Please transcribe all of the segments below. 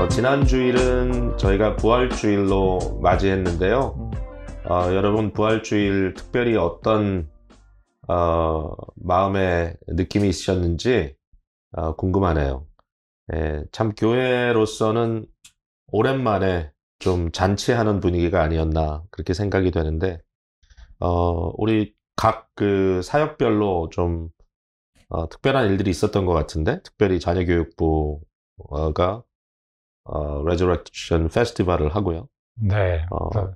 지난 주일은 저희가 부활주일로 맞이했는데요. 여러분 부활주일 특별히 어떤 마음의 느낌이 있으셨는지 궁금하네요. 참 교회로서는 오랜만에 좀 잔치하는 분위기가 아니었나 그렇게 생각이 되는데 우리 각 그 사역별로 좀 특별한 일들이 있었던 것 같은데, 특별히 자녀교육부가 레저렉션 페스티벌을 하고요. 네.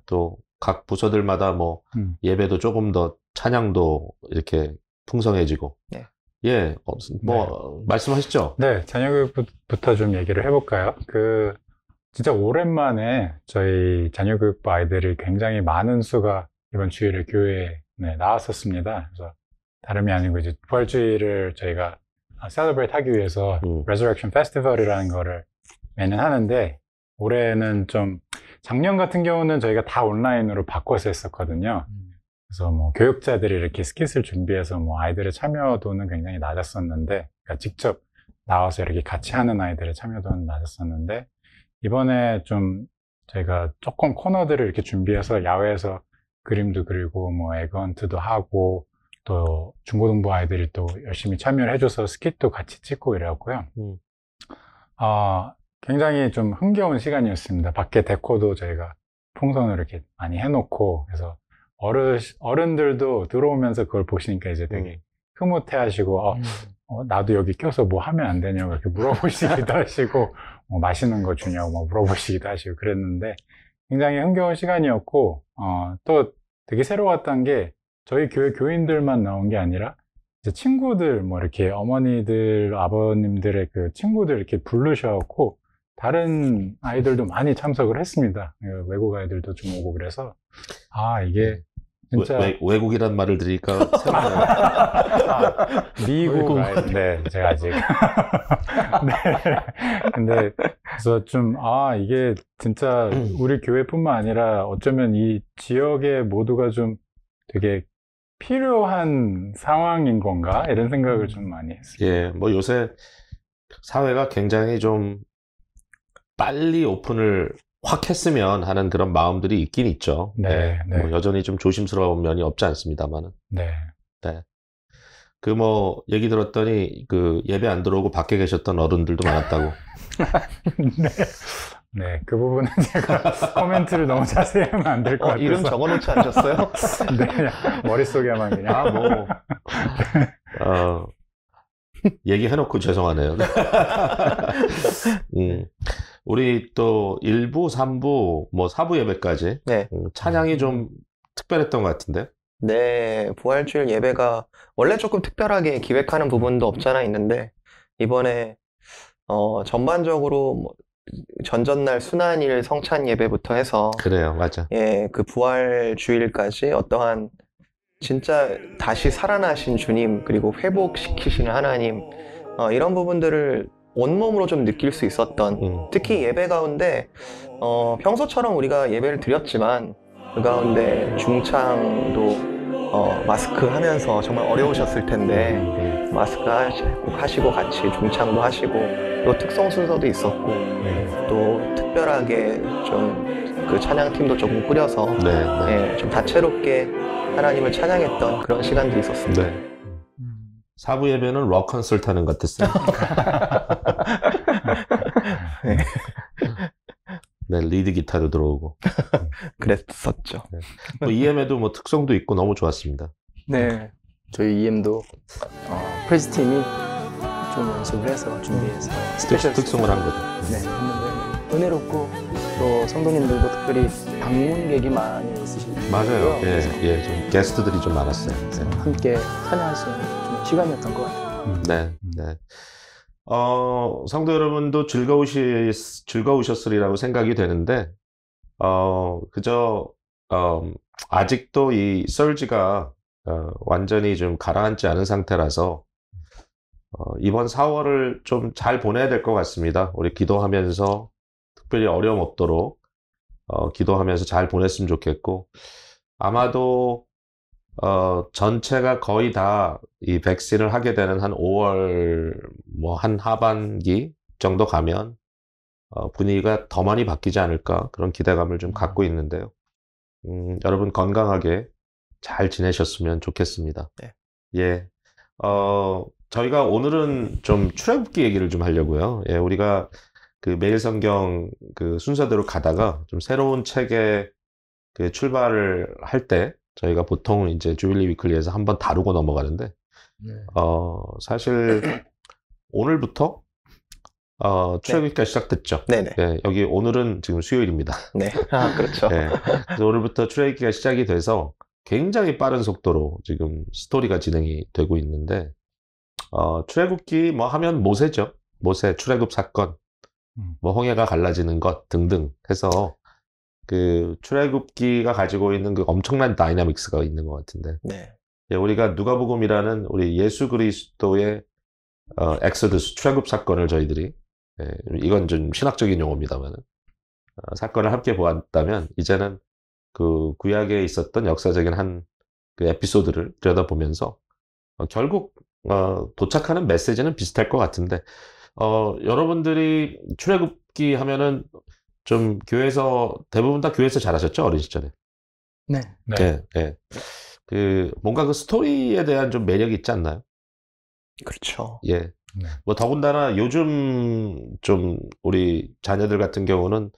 또 각 부서들마다 뭐 예배도 조금 더 찬양도 이렇게 풍성해지고. 네. 예, 뭐 말씀하시죠. 네, 자녀교육부터 좀 얘기를 해볼까요? 진짜 오랜만에 저희 자녀교육부 아이들이 굉장히 많은 수가 이번 주일에 교회에 나왔었습니다. 그래서 다름이 아니고 이제 부활주일을 저희가 셀러브레이트 하기 위해서 Resurrection Festival이라는 거를 매년 하는데, 올해는 좀 작년 같은 경우는 저희가 다 온라인으로 바꿔서 했었거든요. 그래서 뭐 교육자들이 이렇게 스킷을 준비해서 뭐 아이들의 참여도는 굉장히 낮았었는데, 그러니까 직접 나와서 이렇게 같이 하는 아이들의 참여도는 낮았었는데, 이번에 좀 저희가 조금 코너들을 이렇게 준비해서 야외에서 그림도 그리고 뭐 에그헌트도 하고, 또 중고등부 아이들이 또 열심히 참여를 해줘서 스킷도 같이 찍고 이래갖고요. 굉장히 좀 흥겨운 시간이었습니다. 밖에 데코도 저희가 풍선을 이렇게 많이 해놓고, 그래서 어른들도 들어오면서 그걸 보시니까 이제 되게 흐뭇해 하시고, 나도 여기 껴서 뭐 하면 안 되냐고 이렇게 물어보시기도 하시고, 맛있는 거 주냐고 뭐 물어보시기도 하시고 그랬는데, 굉장히 흥겨운 시간이었고, 또 되게 새로웠던 게, 저희 교회 교인들만 나온 게 아니라, 이제 친구들, 뭐 이렇게 어머니들, 아버님들의 그 친구들 이렇게 부르셔갖고, 다른 아이들도 많이 참석을 했습니다. 외국 아이들도 좀 오고 그래서, 이게 진짜 외국이란 말을 들으니까 새롭네요. 미국 아이들. 네, 제가 아직. 네. 근데 그래서 좀 이게 진짜 우리 교회뿐만 아니라 어쩌면 이 지역의 모두가 좀 되게 필요한 상황인 건가? 이런 생각을 좀 많이 했습니다. 예, 뭐 요새 사회가 굉장히 좀 빨리 오픈을 확 했으면 하는 그런 마음들이 있긴 있죠. 네, 네. 뭐 여전히 좀 조심스러운 면이 없지 않습니다만은. 네. 네. 뭐 얘기 들었더니 그 예배 안 들어오고 밖에 계셨던 어른들도 많았다고. 네. 네, 그 부분은 제가 코멘트를 너무 자세히 하면 안 될 것 같아서. 이름 적어놓지 않으셨어요? 네, 머릿속에만 그냥. 얘기해놓고 죄송하네요. 우리 또 1부, 3부, 뭐 4부 예배까지 네. 찬양이 좀 특별했던 것 같은데? 네, 부활주일 예배가 원래 조금 특별하게 기획하는 부분도 없잖아 있는데, 이번에 전반적으로 뭐 전전날 순환일 성찬 예배부터 해서 그래요, 맞아. 예, 그 부활주일까지 어떠한 진짜 다시 살아나신 주님, 그리고 회복시키시는 하나님, 이런 부분들을 온몸으로 좀 느낄 수 있었던, 특히 예배 가운데 평소처럼 우리가 예배를 드렸지만 그 가운데 중창도 마스크 하면서 정말 어려우셨을 텐데 마스크 하시고 같이 중창도 하시고, 또 특송 순서도 있었고, 또 특별하게 좀 그 찬양팀도 조금 꾸려서 예, 좀 다채롭게 하나님을 찬양했던 그런 시간들이 있었습니다. 네. 4부 예배는 록 콘서트 하는 것 같았어요. 네. 네, 리드 기타도 들어오고. 그랬었죠. 네. 뭐 EM에도 뭐 특성도 있고 너무 좋았습니다. 네, 저희 EM도 프레스 팀이 좀 연습을 해서 준비해서 스페셜 특성을 한 거죠. 네, 했는데 은혜롭고, 또 성도님들도 특별히 방문객이 많이 있으시고요. 맞아요. 예, 좀 게스트들이 좀 많았어요. 네. 함께 찬양할 수 있는 좀 시간이었던 것 같아요. 네. 성도 여러분도 즐거우셨으리라고 생각이 되는데, 아직도 이 설지가 완전히 좀 가라앉지 않은 상태라서 이번 4월을 좀 잘 보내야 될 것 같습니다. 우리 기도하면서 특별히 어려움 없도록 기도하면서 잘 보냈으면 좋겠고, 아마도 전체가 거의 다 이 백신을 하게 되는 한 5월 뭐 한 하반기 정도 가면 분위기가 더 많이 바뀌지 않을까 그런 기대감을 좀 갖고 있는데요. 여러분 건강하게 잘 지내셨으면 좋겠습니다. 네. 예. 저희가 오늘은 좀 출애굽기 얘기를 좀 하려고요. 예, 우리가 그 매일 성경 그 순서대로 가다가 좀 새로운 책에 그 출발을 할 때 저희가 보통 이제 주빌리 위클리에서 한번 다루고 넘어가는데, 사실 오늘부터 출애굽기가 시작됐죠. 네네. 예, 여기 오늘은 지금 수요일입니다. 네. 그렇죠. 예, 그래서 오늘부터 출애굽기가 시작이 돼서 굉장히 빠른 속도로 지금 스토리가 진행이 되고 있는데, 출애굽기 뭐 하면 모세죠. 모세 출애굽 사건, 뭐 홍해가 갈라지는 것 등등 해서 그 출애굽기가 가지고 있는 그 엄청난 다이나믹스가 있는 것 같은데, 네. 예, 우리가 누가복음이라는 우리 예수 그리스도의 엑소더스 출애굽 사건을 저희들이, 예, 이건 좀 신학적인 용어입니다만, 사건을 함께 보았다면 이제는 그 구약에 있었던 역사적인 한 그 에피소드를 들여다보면서 결국 도착하는 메시지는 비슷할 것 같은데, 여러분들이 출애굽기 하면은 좀 교회에서 대부분 다 교회에서 자라셨죠, 어린 시절에? 네. 네. 예, 예. 그 뭔가 그 스토리에 대한 좀 매력이 있지 않나요? 그렇죠. 예. 네. 뭐 더군다나 요즘 좀 우리 자녀들 같은 경우는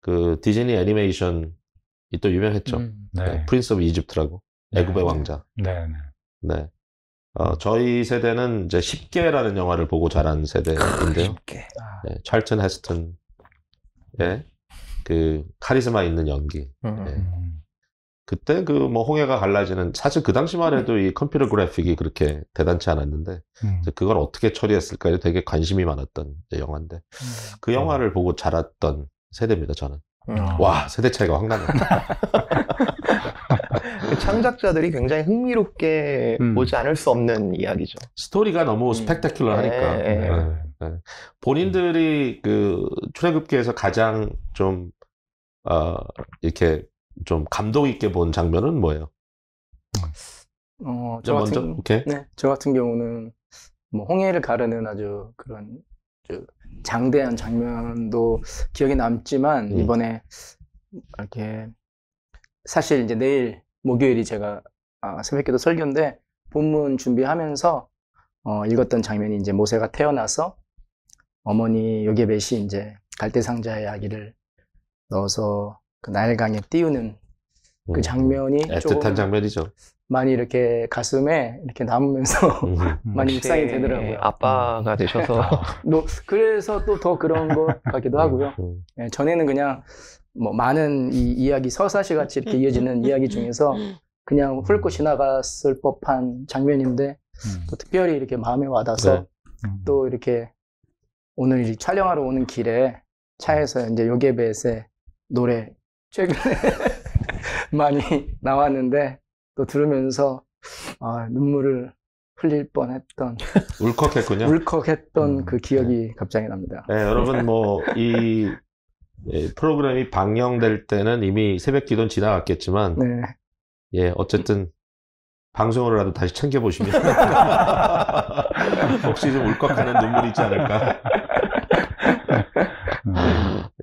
그 디즈니 애니메이션이 또 유명했죠. 네. 프린스 오브 이집트라고, 애굽의 왕자. 네. 네. 네. 저희 세대는 이제 10개라는 영화를 보고 자란 세대인데요. 쉽게. 네, 찰튼 헤스턴의 그 카리스마 있는 연기. 네. 그때 그 뭐 홍해가 갈라지는, 사실 그 당시만 해도 이 컴퓨터 그래픽이 그렇게 대단치 않았는데 이제 그걸 어떻게 처리했을까에 되게 관심이 많았던 영화인데, 그 영화를 보고 자랐던 세대입니다, 저는. 와, 세대 차이가 확 나네. 그 창작자들이 굉장히 흥미롭게 보지 않을 수 없는 이야기죠. 스토리가 너무 스펙타큘러 하니까. 네. 네, 네. 본인들이 그 출애굽기에서 가장 좀 이렇게 좀 감동 있게 본 장면은 뭐예요? 오케이. 네, 저 같은 경우는 뭐 홍해를 가르는 아주 그런 장대한 장면도 기억에 남지만, 이번에 이렇게 사실 이제 내일 목요일이 제가 새벽기도 설교인데, 본문 준비하면서 읽었던 장면이 이제 모세가 태어나서 어머니 요게벳이 이제 갈대상자의 아기를 넣어서 그 나일강에 띄우는 그 장면이 애틋한 조금 장면이죠. 많이 이렇게 가슴에 이렇게 남으면서 많이 묵상이 되더라고요. 아빠가 되셔서. 그래서 또 더 그런 것 같기도 하고요. 네, 전에는 그냥 뭐 많은 이 이야기 서사시 같이 이렇게 이어지는 이야기 중에서 그냥 훑고 지나갔을 법한 장면인데, 또 특별히 이렇게 마음에 와닿아서 또 이렇게 오늘 이 촬영하러 오는 길에 차에서 이제 요게벳의 노래 최근에 많이 나왔는데 또 들으면서 눈물을 흘릴 뻔했던, 울컥했던 그 기억이 갑자기 납니다. 네, 여러분 뭐 이 프로그램이 방영될 때는 이미 새벽 기도는 지나갔겠지만, 네. 예, 어쨌든 방송으로라도 다시 챙겨보시면 혹시 좀 울컥하는 눈물이 있지 않을까.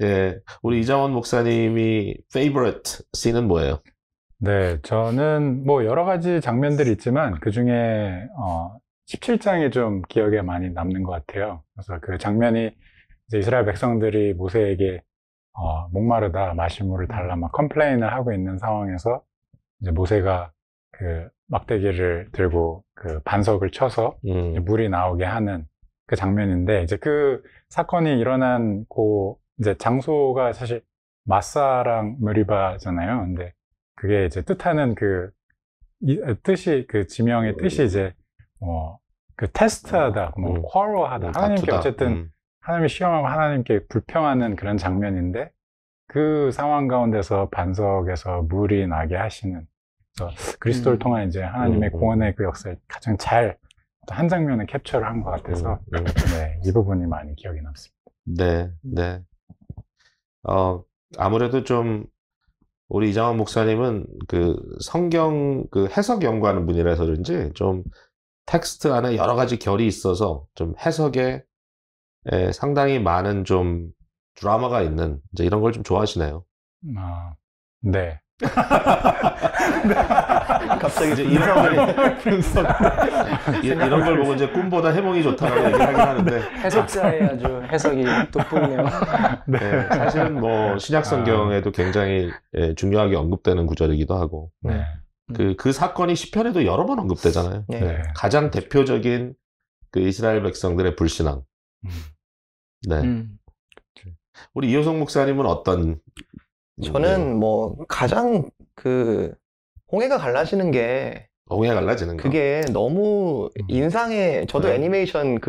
예, 우리 이장원 목사님이 favorite 씬은 뭐예요? 네, 저는 뭐 여러 가지 장면들이 있지만 그 중에 17장이 좀 기억에 많이 남는 것 같아요. 그래서 그 장면이 이제 이스라엘 백성들이 모세에게 목마르다, 마실 물을 달라 막 컴플레인을 하고 있는 상황에서 이제 모세가 그 막대기를 들고 그 반석을 쳐서 이제 물이 나오게 하는 그 장면인데, 이제 그 사건이 일어난 이제 장소가 사실 마사랑 무리바잖아요. 근데 그게 이제 뜻하는 뜻이, 그 지명의 뜻이 이제 그 테스트하다, quarrel하다, 하나님께 다투다. 어쨌든 하나님이 시험하고 하나님께 불평하는 그런 장면인데, 그 상황 가운데서 반석에서 물이 나게 하시는, 그래서 그리스도를 통한 이제 하나님의 구원의 그 역사를 가장 잘 한 장면을 캡처를 한 것 같아서 네, 이 부분이 많이 기억에 남습니다. 네, 네. 아무래도 좀 우리 이장원 목사님은 그 성경 그 해석 연구하는 분이라서 그런지 좀 텍스트 안에 여러 가지 결이 있어서 좀 해석에 상당히 많은 좀 드라마가 있는 이제 이런 걸 좀 좋아하시네요. 네. 갑자기 이제 이런 걸 보고 이제 꿈보다 해몽이 좋다라고 얘기를 하긴 하는데 해석자의 아주 해석이 돋보이네요. 네, 사실은 뭐 신약 성경에도 굉장히 중요하게 언급되는 구절이기도 하고 네. 그 사건이 시편에도 여러 번 언급되잖아요. 네. 네. 가장 대표적인 그 이스라엘 백성들의 불신앙. 네. 우리 이효성 목사님은 어떤? 저는 뭐 가장 그 홍해가 갈라지는 게 홍해 갈라지는 거. 그게 너무 인상에 저도 네. 애니메이션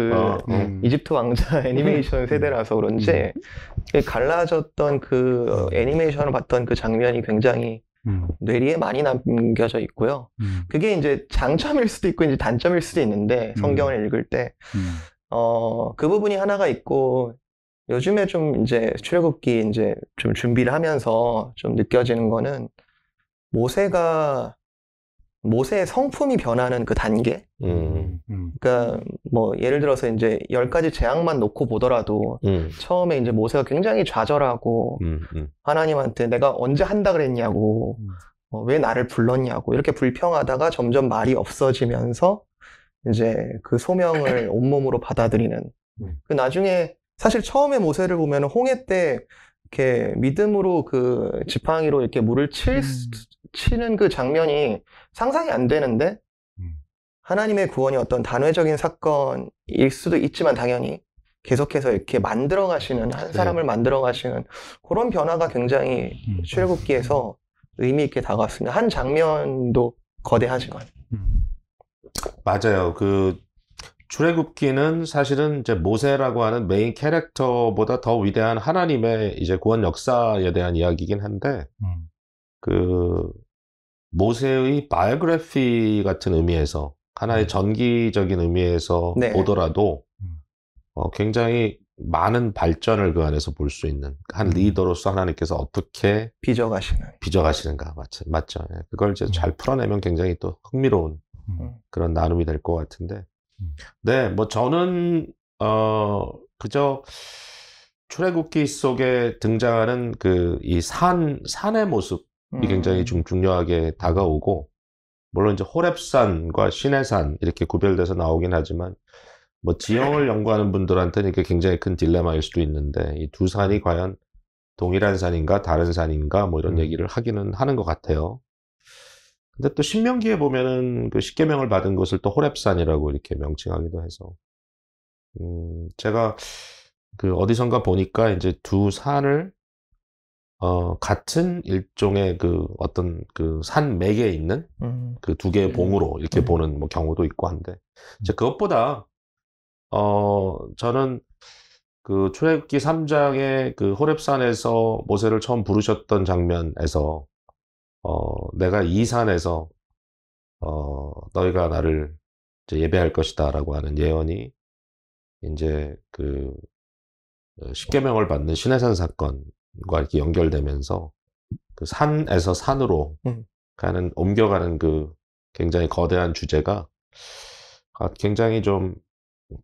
이집트 왕자 애니메이션 세대라서 그런지 갈라졌던 그 애니메이션을 봤던 그 장면이 굉장히 뇌리에 많이 남겨져 있고요. 그게 이제 장점일 수도 있고 이제 단점일 수도 있는데 성경을 읽을 때 그 부분이 하나가 있고 요즘에 좀 이제 출애굽기 이제 좀 준비를 하면서 좀 느껴지는 거는 모세의 성품이 변하는 그 단계? 그러니까 뭐 예를 들어서 이제 10가지 재앙만 놓고 보더라도 처음에 이제 모세가 굉장히 좌절하고 하나님한테 내가 언제 한다 그랬냐고 왜 나를 불렀냐고 이렇게 불평하다가 점점 말이 없어지면서 이제 그 소명을 온몸으로 받아들이는 그 나중에 사실 처음에 모세를 보면 홍해 때 이렇게 믿음으로 그 지팡이로 이렇게 물을 치는 그 장면이 상상이 안 되는데 하나님의 구원이 어떤 단회적인 사건일 수도 있지만 당연히 계속해서 이렇게 만들어 가시는 한 사람을 만들어 가시는 그런 변화가 굉장히 출애굽기에서 의미 있게 다가왔습니다. 한 장면도 거대하지만 맞아요. 그 출애굽기는 사실은 이제 모세라고 하는 메인 캐릭터보다 더 위대한 하나님의 이제 구원 역사에 대한 이야기이긴 한데 그 모세의 바이오그래피 같은 의미에서 하나의 전기적인 의미에서 네. 보더라도 굉장히 많은 발전을 그 안에서 볼 수 있는 한 리더로서 하나님께서 어떻게 빚어가시는가 맞죠. 예. 그걸 이제 잘 풀어내면 굉장히 또 흥미로운 그런 나눔이 될 것 같은데 네, 뭐 저는 그저 출애굽기 속에 등장하는 그 이 산의 모습이 굉장히 좀 중요하게 다가오고 물론 이제 호렙산과 시내산 이렇게 구별돼서 나오긴 하지만 뭐 지형을 연구하는 분들한테는 이게 굉장히 큰 딜레마일 수도 있는데 이 두 산이 과연 동일한 산인가 다른 산인가 뭐 이런 얘기를 하기는 하는 것 같아요. 근데 또 신명기에 보면은 그 십계명을 받은 곳을 또 호렙산이라고 이렇게 명칭하기도 해서 제가 그 어디선가 보니까 이제 두 산을 같은 일종의 그 어떤 그 산 맥에 있는 그 두 개의 봉으로 이렇게 보는 뭐 경우도 있고 한데 이제 그것보다 저는 그 출애굽기 3장의 그 호렙산에서 모세를 처음 부르셨던 장면에서 내가 이 산에서 너희가 나를 이제 예배할 것이다라고 하는 예언이 이제 그 십계명을 받는 시내산 사건과 이렇게 연결되면서 그 산에서 산으로 옮겨가는 그 굉장히 거대한 주제가 굉장히 좀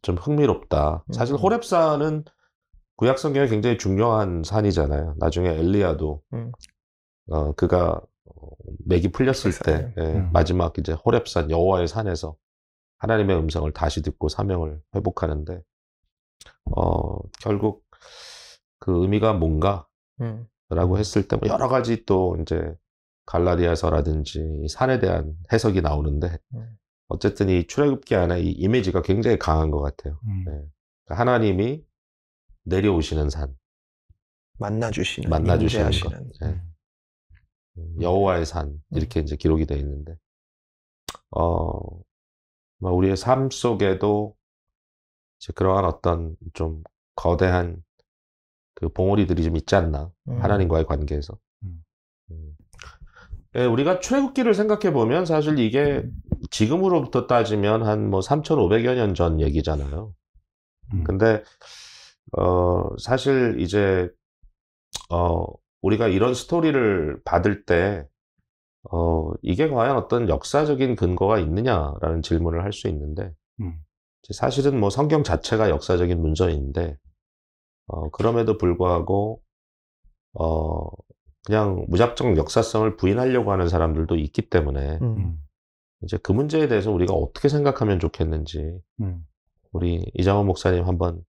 흥미롭다. 사실 호렙산은 구약 성경에 굉장히 중요한 산이잖아요. 나중에 엘리야도 그가 맥이 풀렸을 때 마지막 이제 호렙산 여호와의 산에서 하나님의 음성을 다시 듣고 사명을 회복하는데 결국 그 의미가 뭔가라고 했을 때 뭐 여러 가지 또 이제 갈라디아서라든지 산에 대한 해석이 나오는데 어쨌든 이 출애굽기 안에 이 이미지가 굉장히 강한 것 같아요. 네. 하나님이 내려오시는 산, 만나주시는 것. 네. 여호와의 산 이렇게 이제 기록이 되어 있는데 우리의 삶 속에도 이제 그러한 어떤 좀 거대한 그 봉우리들이 좀 있지 않나 하나님과의 관계에서 우리가 출애굽기를 생각해 보면 사실 이게 지금으로부터 따지면 한 뭐 3,500여 년 전 얘기잖아요. 근데 사실 이제 우리가 이런 스토리를 받을 때 이게 과연 어떤 역사적인 근거가 있느냐라는 질문을 할 수 있는데 사실은 뭐 성경 자체가 역사적인 문서인데 그럼에도 불구하고 그냥 무작정 역사성을 부인하려고 하는 사람들도 있기 때문에 이제 그 문제에 대해서 우리가 어떻게 생각하면 좋겠는지 우리 이장원 목사님 한번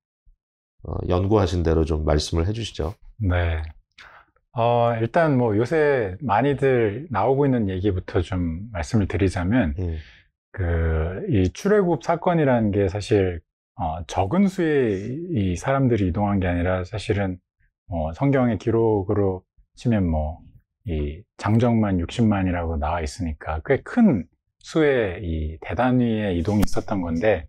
연구하신 대로 좀 말씀을 해주시죠. 네. 일단 뭐 요새 많이들 나오고 있는 얘기부터 좀 말씀을 드리자면, 이 출애굽 사건이라는 게 사실, 적은 수의 이 사람들이 이동한 게 아니라 사실은, 성경의 기록으로 치면 이 장정만 60만이라고 나와 있으니까 꽤 큰 수의 이 대단위의 이동이 있었던 건데,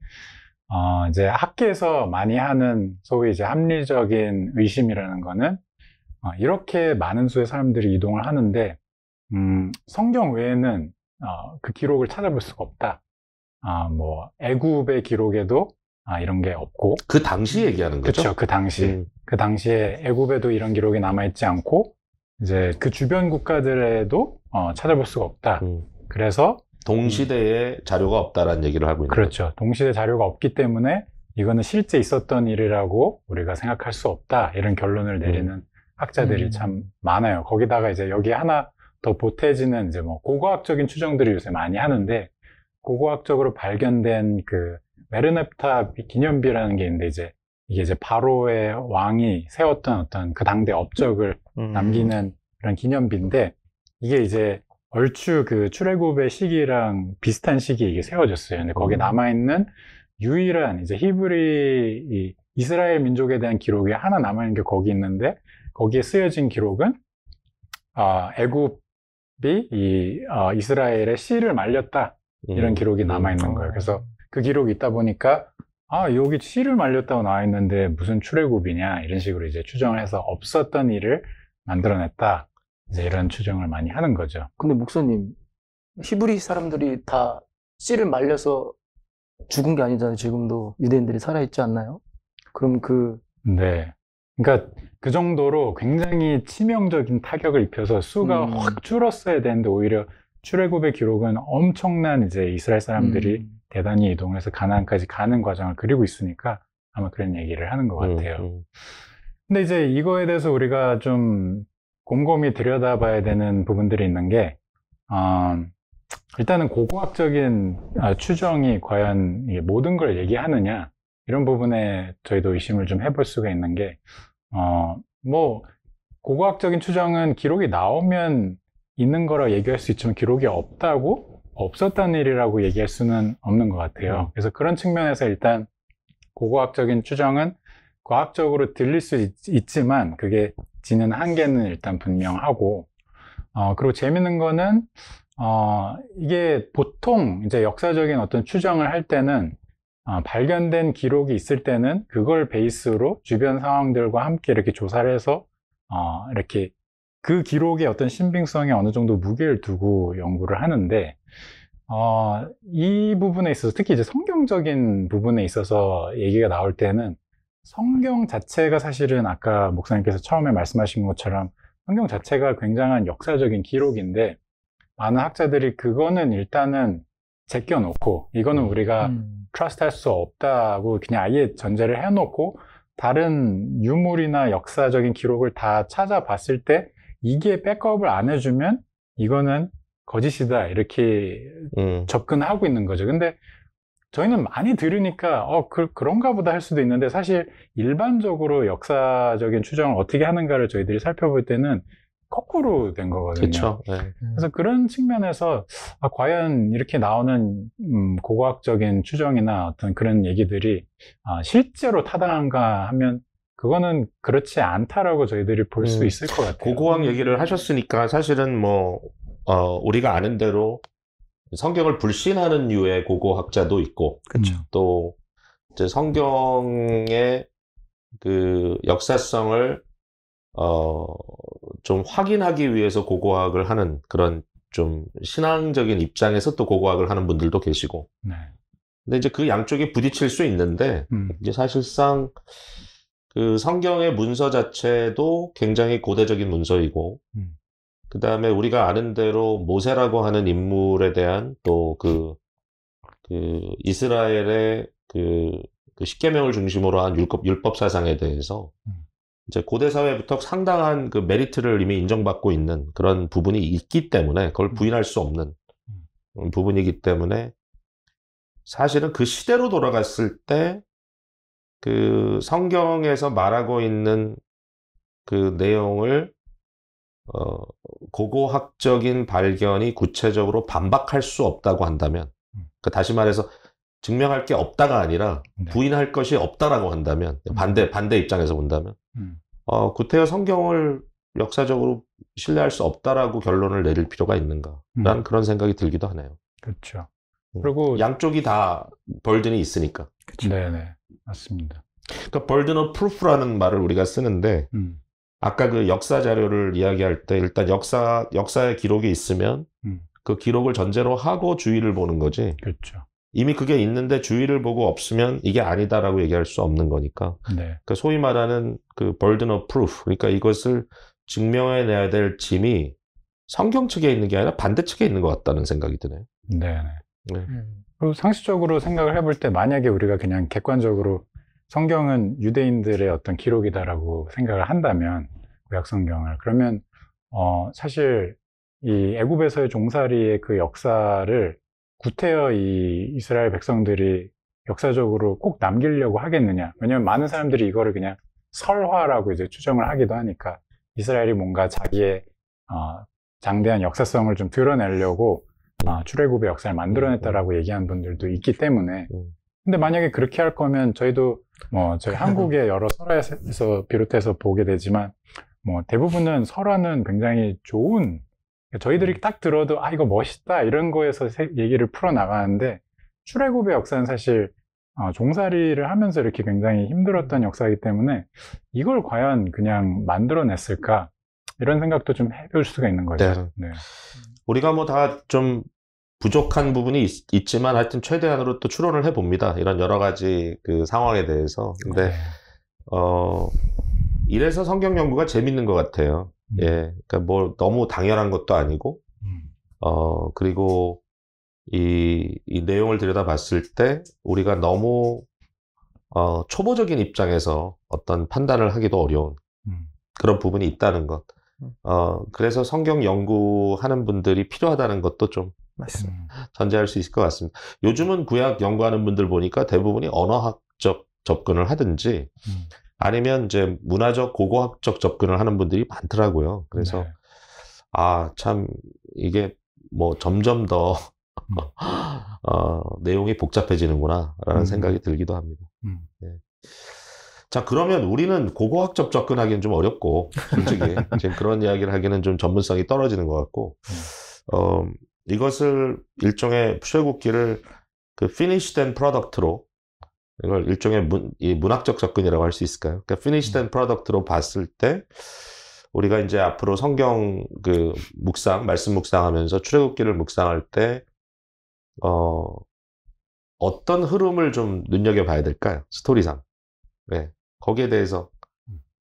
이제 학계에서 많이 하는 소위 이제 합리적인 의심이라는 거는 이렇게 많은 수의 사람들이 이동을 하는데 성경 외에는 그 기록을 찾아볼 수가 없다. 뭐 애굽의 기록에도 이런 게 없고 그 당시 얘기하는 거죠? 그렇죠. 그 당시 그 당시에 애굽에도 이런 기록이 남아있지 않고 이제 그 주변 국가들에도 찾아볼 수가 없다. 그래서 동시대에 자료가 없다라는 얘기를 하고 있는 그렇죠. 거죠. 동시대 자료가 없기 때문에 이거는 실제 있었던 일이라고 우리가 생각할 수 없다. 이런 결론을 내리는 학자들이 참 많아요. 거기다가 이제 여기 하나 더 보태지는 이제 뭐 고고학적인 추정들을 요새 많이 하는데 고고학적으로 발견된 그 메르넵타 기념비라는 게 있는데 이게 이제 바로의 왕이 세웠던 어떤 그 당대 업적을 남기는 그런 기념비인데 이게 이제 얼추 그 출애굽의 시기랑 비슷한 시기에 이게 세워졌어요. 근데 거기에 남아있는 유일한 이제 히브리 이스라엘 민족에 대한 기록이 하나 남아있는 게 거기 있는데 거기에 쓰여진 기록은 애굽이 이스라엘의 씨를 말렸다 이런 기록이 남아있는 거예요. 그래서 그 기록이 있다 보니까 여기 씨를 말렸다고 나와 있는데 무슨 출애굽이냐 이런 식으로 이제 추정을 해서 없었던 일을 만들어냈다. 이제 이런 추정을 많이 하는 거죠. 근데 목사님, 히브리 사람들이 다 씨를 말려서 죽은 게 아니잖아요. 지금도 유대인들이 살아있지 않나요? 그럼 네. 그러니까 그 정도로 굉장히 치명적인 타격을 입혀서 수가 확 줄었어야 되는데 오히려 출애굽의 기록은 엄청난 이제 이스라엘 사람들이 대단히 이동해서 가나안까지 가는 과정을 그리고 있으니까 아마 그런 얘기를 하는 것 같아요. 근데 이제 이거에 대해서 우리가 좀 곰곰이 들여다봐야 되는 부분들이 있는 게 일단은 고고학적인 추정이 과연 모든 걸 얘기하느냐 이런 부분에 저희도 의심을 좀 해볼 수가 있는 게 뭐 고고학적인 추정은 기록이 나오면 있는 거라 얘기할 수 있지만 기록이 없다고 없었다는 일이라고 얘기할 수는 없는 것 같아요. 그래서 그런 측면에서 일단 고고학적인 추정은 과학적으로 들릴 수 있지만 그게 지는 한계는 일단 분명하고 그리고 재밌는 거는 이게 보통 이제 역사적인 어떤 추정을 할 때는 발견된 기록이 있을 때는 그걸 베이스로 주변 상황들과 함께 이렇게 조사를 해서 이렇게 그 기록의 어떤 신빙성에 어느 정도 무게를 두고 연구를 하는데 이 부분에 있어서 특히 이제 성경적인 부분에 있어서 얘기가 나올 때는 성경 자체가 사실은 아까 목사님께서 처음에 말씀하신 것처럼 성경 자체가 굉장한 역사적인 기록인데 많은 학자들이 그거는 일단은 제껴놓고 이거는 우리가 트러스트할 수 없다고 그냥 아예 전제를 해놓고 다른 유물이나 역사적인 기록을 다 찾아봤을 때 이게 백업을 안 해주면 이거는 거짓이다 이렇게 접근하고 있는 거죠. 근데 저희는 많이 들으니까 그런가 보다 할 수도 있는데 사실 일반적으로 역사적인 추정을 어떻게 하는가를 저희들이 살펴볼 때는 거꾸로 된 거거든요. 그렇죠. 네. 그래서 그런 측면에서 과연 이렇게 나오는 고고학적인 추정이나 어떤 그런 얘기들이 실제로 타당한가 하면 그거는 그렇지 않다라고 저희들이 볼 수 있을 것 같아요. 고고학 얘기를 하셨으니까 사실은 우리가 아는 대로 성경을 불신하는 류의 고고학자도 있고, 그렇죠. 또 이제 성경의 그 역사성을 좀 확인하기 위해서 고고학을 하는 그런 좀 신앙적인 입장에서 또 고고학을 하는 분들도 계시고. 네. 근데 이제 그 양쪽이 부딪힐 수 있는데 이제 사실상 그 성경의 문서 자체도 굉장히 고대적인 문서이고, 그 다음에 우리가 아는 대로 모세라고 하는 인물에 대한 또 그 이스라엘의 그 십계명을 중심으로 한 율법 사상에 대해서 이제 고대 사회부터 상당한 그 메리트를 이미 인정받고 있는 그런 부분이 있기 때문에 그걸 부인할 수 없는 부분이기 때문에 사실은 그 시대로 돌아갔을 때 그 성경에서 말하고 있는 그 내용을 고고학적인 발견이 구체적으로 반박할 수 없다고 한다면, 그 다시 말해서 증명할 게 없다가 아니라 네. 부인할 것이 없다라고 한다면, 반대 입장에서 본다면, 구태여 성경을 역사적으로 신뢰할 수 없다라고 결론을 내릴 필요가 있는가라는 그런 생각이 들기도 하네요. 그렇죠. 그리고 양쪽이 다 벌든이 있으니까. 네네, 맞습니다. 그러니까 burden of proof라는 말을 우리가 쓰는데, 아까 그 역사 자료를 이야기할 때 일단 역사의 기록이 있으면 그 기록을 전제로 하고 주의를 보는 거지. 그렇죠. 이미 그게 있는데 주의를 보고 없으면 이게 아니다라고 얘기할 수 없는 거니까. 네. 그 소위 말하는 그 burden of proof, 그러니까 이것을 증명해내야 될 짐이 성경 측에 있는 게 아니라 반대 측에 있는 것 같다는 생각이 드네요. 네네. 네. 그리고 상식적으로 생각을 해볼 때 만약에 우리가 그냥 객관적으로 성경은 유대인들의 어떤 기록이다라고 생각을 한다면, 구약 성경을, 그러면 사실 이 애굽에서의 종살이의 그 역사를 구태여 이 이스라엘 백성들이 역사적으로 꼭 남기려고 하겠느냐? 왜냐하면 많은 사람들이 이거를 그냥 설화라고 이제 추정을 하기도 하니까, 이스라엘이 뭔가 자기의 장대한 역사성을 좀 드러내려고 출애굽의 역사를 만들어냈다라고 얘기하는 분들도 있기 때문에. 근데 만약에 그렇게 할 거면 저희도 저희 한국의 여러 설화에서 비롯해서 보게 되지만, 대부분은 설화는 굉장히 좋은, 저희들이 딱 들어도 이거 멋있다 이런 거에서 얘기를 풀어나가는데, 출애굽의 역사는 사실 종살이를 하면서 이렇게 굉장히 힘들었던 역사이기 때문에 이걸 과연 그냥 만들어냈을까, 이런 생각도 좀 해볼 수가 있는 거죠. 네. 네. 우리가 다 좀 부족한 부분이 있지만 하여튼 최대한으로 또 추론을 해봅니다. 이런 여러 가지 그 상황에 대해서. 근데 네. 이래서 성경 연구가 재밌는 것 같아요. 예, 그러니까 너무 당연한 것도 아니고, 그리고 이 내용을 들여다봤을 때 우리가 너무 초보적인 입장에서 어떤 판단을 하기도 어려운 그런 부분이 있다는 것. 그래서 성경 연구하는 분들이 필요하다는 것도 좀 맞습니다. 전제할 수 있을 것 같습니다. 요즘은 구약 연구하는 분들 보니까 대부분이 언어학적 접근을 하든지 아니면 이제 문화적, 고고학적 접근을 하는 분들이 많더라고요. 그래서 네. 참 이게 점점 더 내용이 복잡해지는구나라는 생각이 들기도 합니다. 네. 자, 그러면 우리는 고고학적 접근하기는 좀 어렵고, 솔직히 지금 그런 이야기를 하기는 좀 전문성이 떨어지는 것 같고, 이것을 일종의 출애굽기를 그 finished end product로, 이걸 일종의 문학적 접근이라고 할 수 있을까요? 그러니까 finished end product로 봤을 때 우리가 이제 앞으로 성경 그 말씀 묵상하면서 출애굽기를 묵상할 때 어떤 흐름을 좀 눈여겨봐야 될까요? 스토리상. 네. 거기에 대해서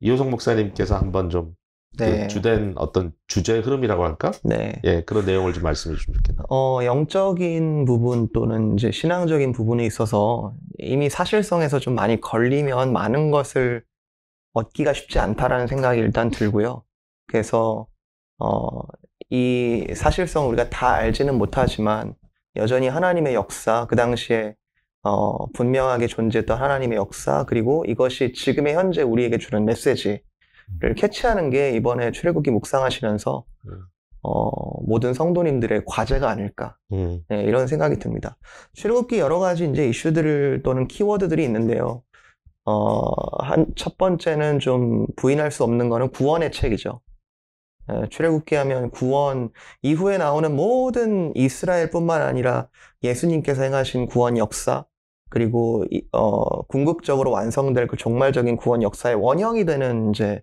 이호성 목사님께서 한번 좀 그 주된 어떤 주제 흐름이라고 할까? 네. 예, 그런 내용을 좀 말씀해 주시면 좋겠네요. 영적인 부분 또는 이제 신앙적인 부분에 있어서 이미 사실성에서 좀 많이 걸리면 많은 것을 얻기가 쉽지 않다라는 생각이 일단 들고요. 그래서 이 사실성 우리가 다 알지는 못하지만 여전히 하나님의 역사, 그 당시에 분명하게 존재했던 하나님의 역사, 그리고 이것이 지금의 현재 우리에게 주는 메시지를 캐치하는 게 이번에 출애굽기 묵상하시면서 모든 성도님들의 과제가 아닐까, 네, 이런 생각이 듭니다. 출애굽기 여러 가지 이제 이슈들 또는 키워드들이 있는데요. 첫 번째는 좀 부인할 수 없는 거는 구원의 책이죠. 출애굽기 하면 구원, 이후에 나오는 모든 이스라엘뿐만 아니라 예수님께서 행하신 구원 역사, 그리고 궁극적으로 완성될 그 종말적인 구원 역사의 원형이 되는 이제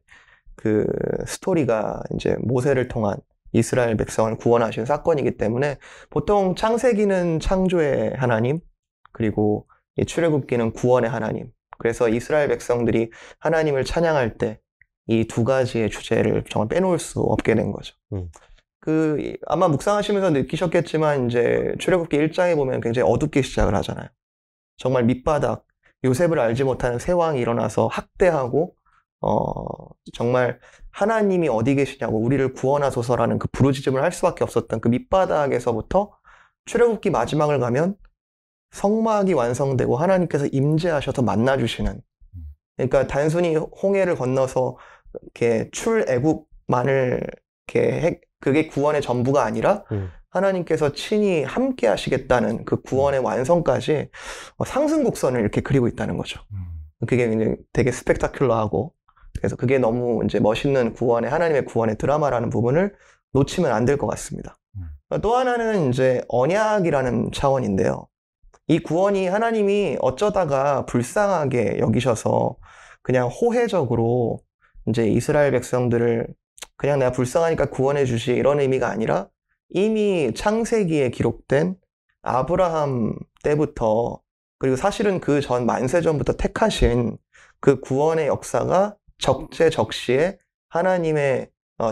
그 스토리가 이제 모세를 통한 이스라엘 백성을 구원하신 사건이기 때문에 보통 창세기는 창조의 하나님, 그리고 이 출애굽기는 구원의 하나님. 그래서 이스라엘 백성들이 하나님을 찬양할 때 이 두 가지의 주제를 정말 빼놓을 수 없게 된 거죠. 아마 묵상하시면서 느끼셨겠지만 이제 출애굽기 1장에 보면 굉장히 어둡게 시작을 하잖아요. 정말 밑바닥, 요셉을 알지 못하는 새 왕이 일어나서 학대하고 정말 하나님이 어디 계시냐고 우리를 구원하소서라는 그 부르짖음을 할 수밖에 없었던 그 밑바닥에서부터 출애굽기 마지막을 가면 성막이 완성되고 하나님께서 임재하셔서 만나주시는, 그러니까 단순히 홍해를 건너서 이렇게 출애굽만을 이렇게 그게 구원의 전부가 아니라 하나님께서 친히 함께 하시겠다는 그 구원의 완성까지 상승곡선을 이렇게 그리고 있다는 거죠. 그게 이제 되게 스펙타큘러하고, 그래서 그게 너무 이제 멋있는 구원의, 하나님의 구원의 드라마라는 부분을 놓치면 안 될 것 같습니다. 또 하나는 이제 언약이라는 차원인데요. 이 구원이 하나님이 어쩌다가 불쌍하게 여기셔서 그냥 호혜적으로 이제 이스라엘 백성들을 그냥 내가 불쌍하니까 구원해 주시, 이런 의미가 아니라 이미 창세기에 기록된 아브라함 때부터, 그리고 사실은 그 전 만세전부터 택하신 그 구원의 역사가 적재적시에 하나님의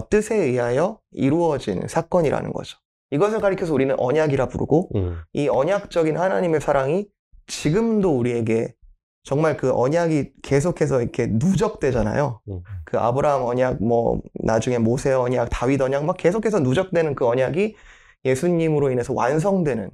뜻에 의하여 이루어진 사건이라는 거죠. 이것을 가리켜서 우리는 언약이라 부르고, 이 언약적인 하나님의 사랑이 지금도 우리에게 정말 그 언약이 계속해서 이렇게 누적되잖아요. 그 아브라함 언약, 뭐 나중에 모세 언약, 다윗 언약, 막 계속해서 누적되는 그 언약이 예수님으로 인해서 완성되는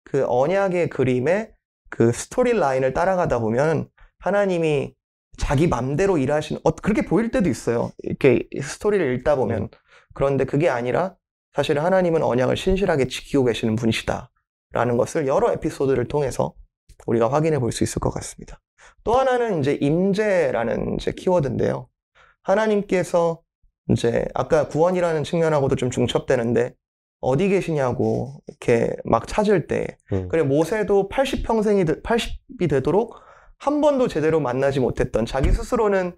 그 언약의 그림에 그 스토리 라인을 따라가다 보면 하나님이 자기 맘대로 일하시는, 그렇게 보일 때도 있어요. 이렇게 스토리를 읽다 보면. 그런데 그게 아니라 사실 하나님은 언약을 신실하게 지키고 계시는 분이시다라는 것을 여러 에피소드를 통해서 우리가 확인해 볼 수 있을 것 같습니다. 또 하나는 이제 임재라는 이제 키워드인데요. 하나님께서 이제 아까 구원이라는 측면하고도 좀 중첩되는데, 어디 계시냐고 이렇게 막 찾을 때, 그리고 모세도 80이 되도록 한 번도 제대로 만나지 못했던, 자기 스스로는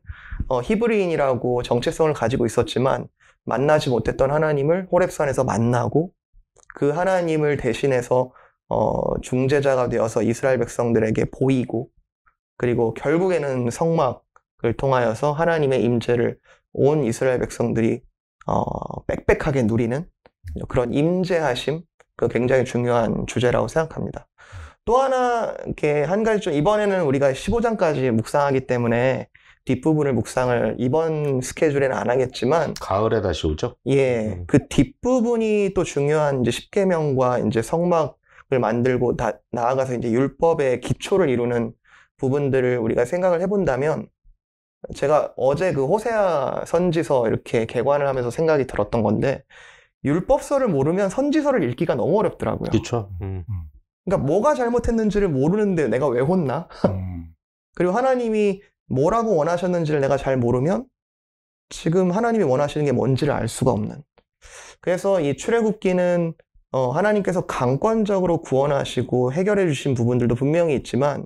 히브리인이라고 정체성을 가지고 있었지만 만나지 못했던 하나님을 호렙산에서 만나고, 그 하나님을 대신해서 중재자가 되어서 이스라엘 백성들에게 보이고, 그리고 결국에는 성막을 통하여서 하나님의 임재를 온 이스라엘 백성들이 빽빽하게 누리는 그런 임재하심, 그 굉장히 중요한 주제라고 생각합니다. 또 하나 이렇게 한 가지 좀, 이번에는 우리가 15장까지 묵상하기 때문에 뒷부분을 묵상을 이번 스케줄에는 안 하겠지만, 가을에 다시 오죠? 예, 그 뒷부분이 또 중요한 이제 십계명과 이제 성막을 만들고 나아가서 이제 율법의 기초를 이루는 부분들을 우리가 생각을 해본다면, 제가 어제 그 호세아 선지서 이렇게 개관을 하면서 생각이 들었던 건데, 율법서를 모르면 선지서를 읽기가 너무 어렵더라고요. 그렇죠. 그러니까 뭐가 잘못했는지를 모르는데 내가 왜 혼나? 그리고 하나님이 뭐라고 원하셨는지를 내가 잘 모르면 지금 하나님이 원하시는 게 뭔지를 알 수가 없는. 그래서 이 출애굽기는 하나님께서 강권적으로 구원하시고 해결해 주신 부분들도 분명히 있지만,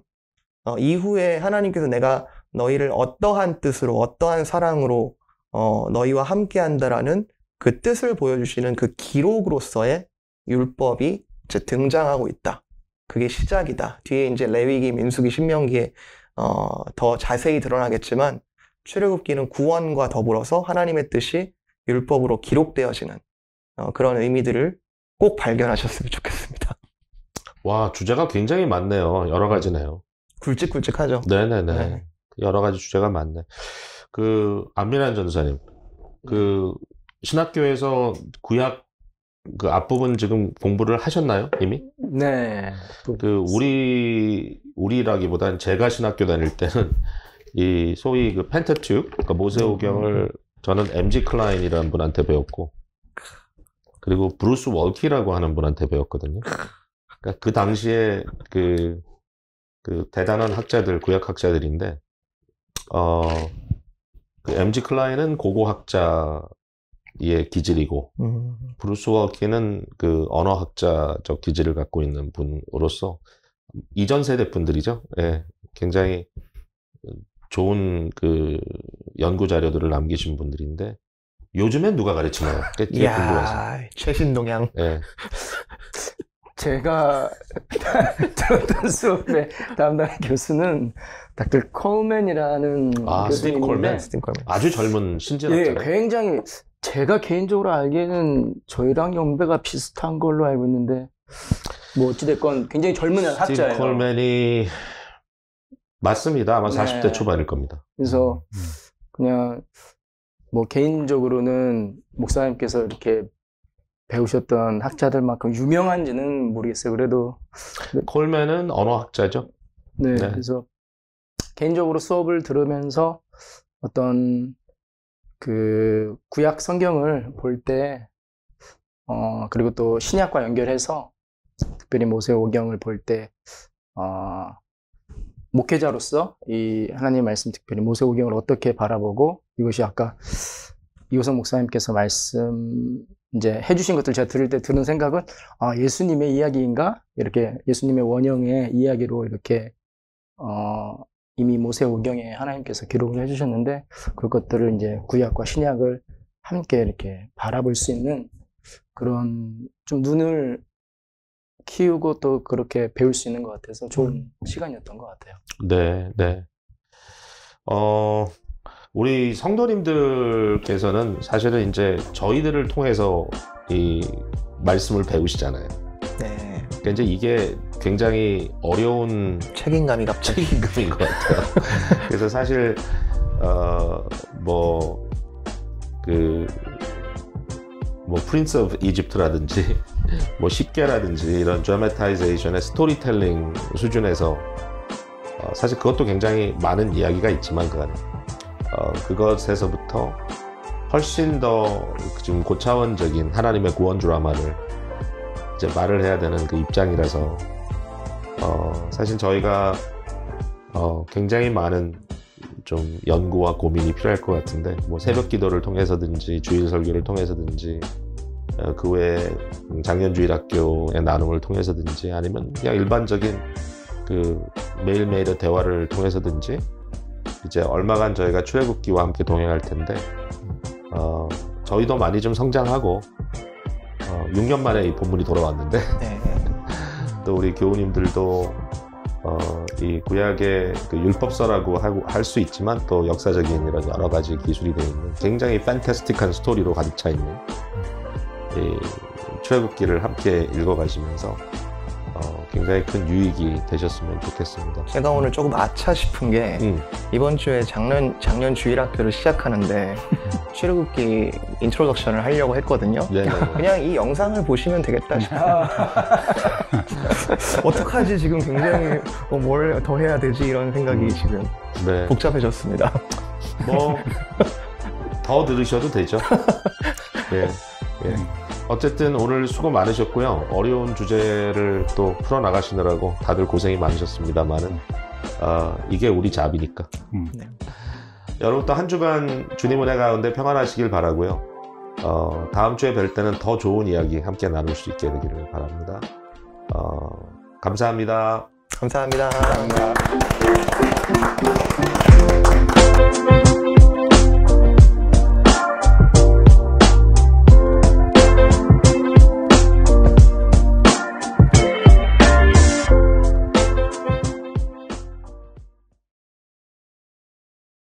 이후에 하나님께서 내가 너희를 어떠한 뜻으로, 어떠한 사랑으로 너희와 함께 한다라는 그 뜻을 보여주시는 그 기록으로서의 율법이 이제 등장하고 있다. 그게 시작이다. 뒤에 이제 레위기, 민수기, 신명기에 더 자세히 드러나겠지만, 출애굽기는 구원과 더불어서 하나님의 뜻이 율법으로 기록되어지는 그런 의미들을 꼭 발견하셨으면 좋겠습니다. 와, 주제가 굉장히 많네요. 여러 가지네요. 굵직굵직하죠. 네네네. 네. 여러 가지 주제가 많네. 그 안민환 전사님, 그 신학교에서 구약 그 앞부분 지금 공부를 하셨나요, 이미? 네. 그 우리라기보단 제가 신학교 다닐 때는 이 소위 그 펜타튜크, 그러니까 모세오경을 저는 MG 클라인이라는 분한테 배웠고, 그리고 브루스 월키라고 하는 분한테 배웠거든요. 그러니까 그 당시에 그 대단한 학자들, 구약학자들인데, 그 MG 클라인은 고고학자의 기질이고, 브루스 월키는 그 언어학자적 기질을 갖고 있는 분으로서 이전 세대 분들이죠. 예, 굉장히 좋은 그 연구 자료들을 남기신 분들인데, 요즘엔 누가 가르치나요? 그게 궁금해서. 최신 동향. 예. 제가 들었던 수업의 담당 교수는 닥터 콜맨이라는 스틴 콜맨. 아주 젊은 신진학자네. 예, 굉장히 제가 개인적으로 알기에는 저희랑 연배가 비슷한 걸로 알고 있는데, 뭐 어찌됐건 굉장히 젊은 학자예요. 스틴 콜맨이 맞습니다. 아마 네. 40대 초반일 겁니다. 그래서 그냥 뭐 개인적으로는 목사님께서 이렇게 배우셨던 학자들만큼 유명한지는 모르겠어요. 그래도 콜맨은 언어학자죠. 네, 네. 그래서 개인적으로 수업을 들으면서 어떤 그 구약 성경을 볼 때, 그리고 또 신약과 연결해서 특별히 모세오경을 볼 때, 목회자로서 이 하나님 말씀, 특별히 모세오경을 어떻게 바라보고, 이것이 아까 이호성 목사님께서 말씀 이제 해주신 것들 제가 들을 때 드는 생각은, 예수님의 이야기인가? 이렇게 예수님의 원형의 이야기로 이렇게 이미 모세오경에 하나님께서 기록을 해주셨는데, 그것들을 이제 구약과 신약을 함께 이렇게 바라볼 수 있는 그런 좀 눈을 키우고 또 그렇게 배울 수 있는 것 같아서 좋은 시간이었던 것 같아요. 네, 네. 우리 성도님들께서는 사실은 이제 저희들을 통해서 이 말씀을 배우시잖아요. 네. 그러니까 이제 이게 굉장히 어려운 책임감이 갑자기. 책임감인 것 같아요. 그래서 사실 프린스 오브 이집트라든지 뭐 십계라든지 이런 드라마타이제이션의 스토리텔링 수준에서 사실 그것도 굉장히 많은 이야기가 있지만 그것에서부터 훨씬 더 지금 고차원적인 하나님의 구원 드라마를 이제 말을 해야 되는 그 입장이라서 사실 저희가 굉장히 많은 좀 연구와 고민이 필요할 것 같은데, 뭐 새벽 기도를 통해서든지 주일 설교를 통해서든지 그 외에 작년 주일학교의 나눔을 통해서든지 아니면 그냥 일반적인 그 매일매일의 대화를 통해서든지 이제 얼마간 저희가 출애굽기와 함께 동행할 텐데 저희도 많이 좀 성장하고 6년 만에 이 본문이 돌아왔는데 네. 또 우리 교우님들도 이 구약의 그 율법서라고 할 수 있지만 또 역사적인 이런 여러 가지 기술이 되어 있는 굉장히 판타스틱한 스토리로 가득 차 있는 이 출애굽기를 함께 읽어가시면서 굉장히 큰 유익이 되셨으면 좋겠습니다. 제가 오늘 조금 아차 싶은 게 이번 주에 작년 주일학교를 시작하는데 출애굽기 인트로덕션을 하려고 했거든요. 네네. 그냥 이 영상을 보시면 되겠다 싶어요. 어떡하지 지금 굉장히 뭘 더 해야 되지 이런 생각이 지금 네. 복잡해졌습니다. 뭐 더 들으셔도 되죠. 예. 예. 어쨌든 오늘 수고 많으셨고요. 어려운 주제를 또 풀어나가시느라고 다들 고생이 많으셨습니다만은 이게 우리 잡이니까. 네. 여러분 또 한 주간 주님 은혜 가운데 평안하시길 바라고요. 다음 주에 뵐 때는 더 좋은 이야기 함께 나눌 수 있게 되기를 바랍니다. 감사합니다. 감사합니다. 감사합니다.